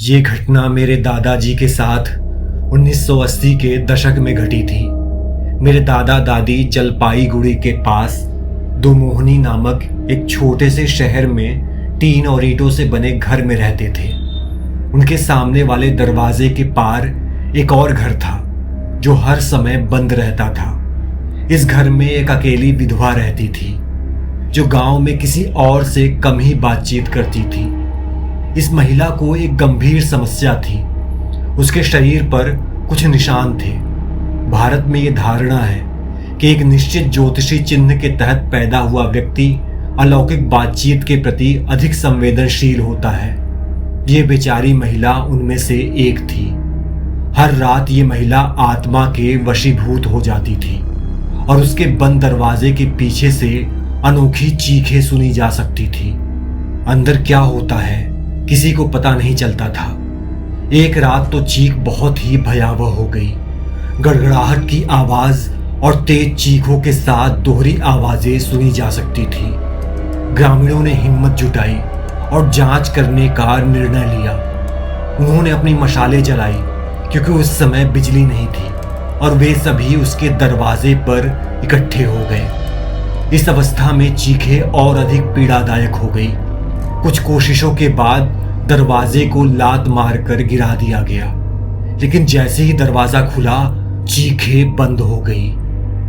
ये घटना मेरे दादाजी के साथ 1980 के दशक में घटी थी। मेरे दादा दादी जलपाईगुड़ी के पास दुमोहनी नामक एक छोटे से शहर में टीन और ईंटों से बने घर में रहते थे। उनके सामने वाले दरवाजे के पार एक और घर था जो हर समय बंद रहता था। इस घर में एक अकेली विधवा रहती थी जो गांव में किसी और से कम ही बातचीत करती थी। इस महिला को एक गंभीर समस्या थी। उसके शरीर पर कुछ निशान थे। भारत में यह धारणा है कि एक निश्चित ज्योतिषी चिन्ह के तहत पैदा हुआ व्यक्ति अलौकिक बातचीत के प्रति अधिक संवेदनशील होता है। ये बेचारी महिला उनमें से एक थी। हर रात ये महिला आत्मा के वशीभूत हो जाती थी और उसके बंद दरवाजे के पीछे से अनोखी चीखें सुनी जा सकती थी। अंदर क्या होता है किसी को पता नहीं चलता था। एक रात तो चीख बहुत ही भयावह हो गई। गड़गड़ाहट की आवाज और तेज चीखों के साथ दोहरी आवाजें सुनी जा सकती थी। ग्रामीणों ने हिम्मत जुटाई और जांच करने का निर्णय लिया। उन्होंने अपनी मशालें जलाई क्योंकि उस समय बिजली नहीं थी और वे सभी उसके दरवाजे पर इकट्ठे हो गए। इस अवस्था में चीखें और अधिक पीड़ादायक हो गई। कुछ कोशिशों के बाद दरवाजे को लात मारकर गिरा दिया गया, लेकिन जैसे ही दरवाजा खुला चीखें बंद हो गई।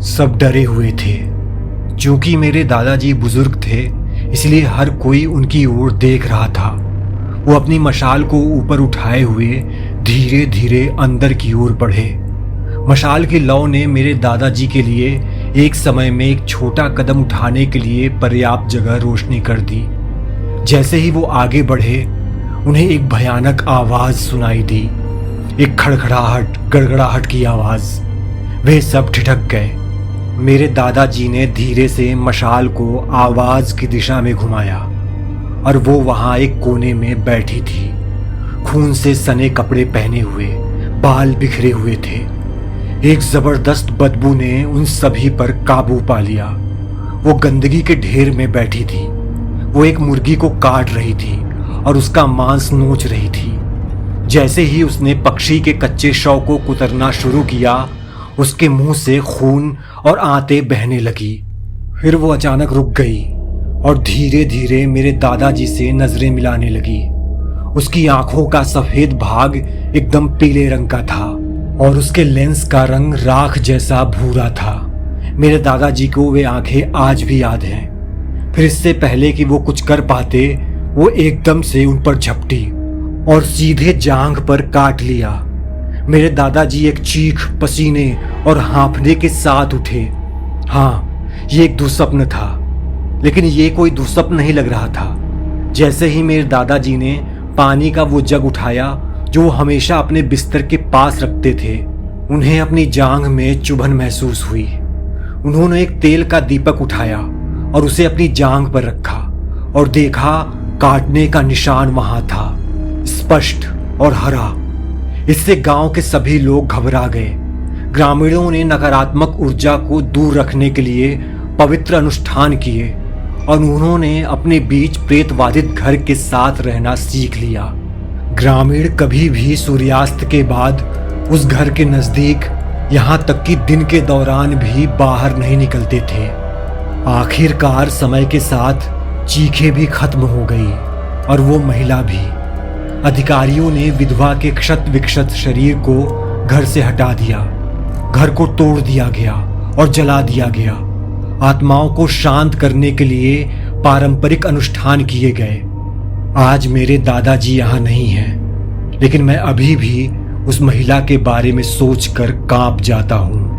सब डरे हुए थे। क्योंकि मेरे दादाजी बुजुर्ग थे इसलिए हर कोई उनकी ओर देख रहा था। वो अपनी मशाल को ऊपर उठाए हुए धीरे धीरे अंदर की ओर बढ़े। मशाल की लौ ने मेरे दादाजी के लिए एक समय में एक छोटा कदम उठाने के लिए पर्याप्त जगह रोशनी कर दी। जैसे ही वो आगे बढ़े उन्हें एक भयानक आवाज सुनाई दी, एक खड़खड़ाहट गड़गड़ाहट की आवाज। वे सब ठिठक गए। मेरे दादाजी ने धीरे से मशाल को आवाज की दिशा में घुमाया और वो वहां एक कोने में बैठी थी। खून से सने कपड़े पहने हुए, बाल बिखरे हुए थे। एक जबरदस्त बदबू ने उन सभी पर काबू पा लिया। वो गंदगी के ढेर में बैठी थी। वो एक मुर्गी को काट रही थी और उसका मांस नोच रही थी। जैसे ही उसने पक्षी के कच्चे शव को कुतरना शुरू किया उसके मुंह से खून और आंतें बहने लगी। फिर वो अचानक रुक गई और धीरे धीरे मेरे दादाजी से नजरें मिलाने लगी। उसकी आंखों का सफेद भाग एकदम पीले रंग का था और उसके लेंस का रंग राख जैसा भूरा था। मेरे दादाजी को वे आंखें आज भी याद हैं। फिर इससे पहले कि वो कुछ कर पाते वो एकदम से उन पर झपटी और सीधे जांघ पर काट लिया। मेरे दादाजी एक चीख, पसीने और हाँफने के साथ उठे। हाँ, ये एक दुस्वप्न था, लेकिन ये कोई दुस्वप्न नहीं लग रहा था। जैसे ही मेरे दादाजी ने पानी का वो जग उठाया जो वो हमेशा अपने बिस्तर के पास रखते थे, उन्हें अपनी जांघ में चुभन महसूस हुई। उन्होंने एक तेल का दीपक उठाया और उसे अपनी जांघ पर रखा और देखा काटने का निशान वहां था, स्पष्ट और हरा। इससे गांव के सभी लोग घबरा गए। ग्रामीणों ने नकारात्मक ऊर्जा को दूर रखने के लिए पवित्र अनुष्ठान किए और उन्होंने अपने बीच प्रेतवादित घर के साथ रहना सीख लिया। ग्रामीण कभी भी सूर्यास्त के बाद उस घर के नजदीक, यहाँ तक कि दिन के दौरान भी बाहर नहीं निकलते थे। आखिरकार समय के साथ चीखें भी खत्म हो गई और वो महिला भी। अधिकारियों ने विधवा के क्षत विक्षत शरीर को घर से हटा दिया। घर को तोड़ दिया गया और जला दिया गया। आत्माओं को शांत करने के लिए पारंपरिक अनुष्ठान किए गए। आज मेरे दादाजी यहाँ नहीं हैं, लेकिन मैं अभी भी उस महिला के बारे में सोचकर कांप जाता हूँ।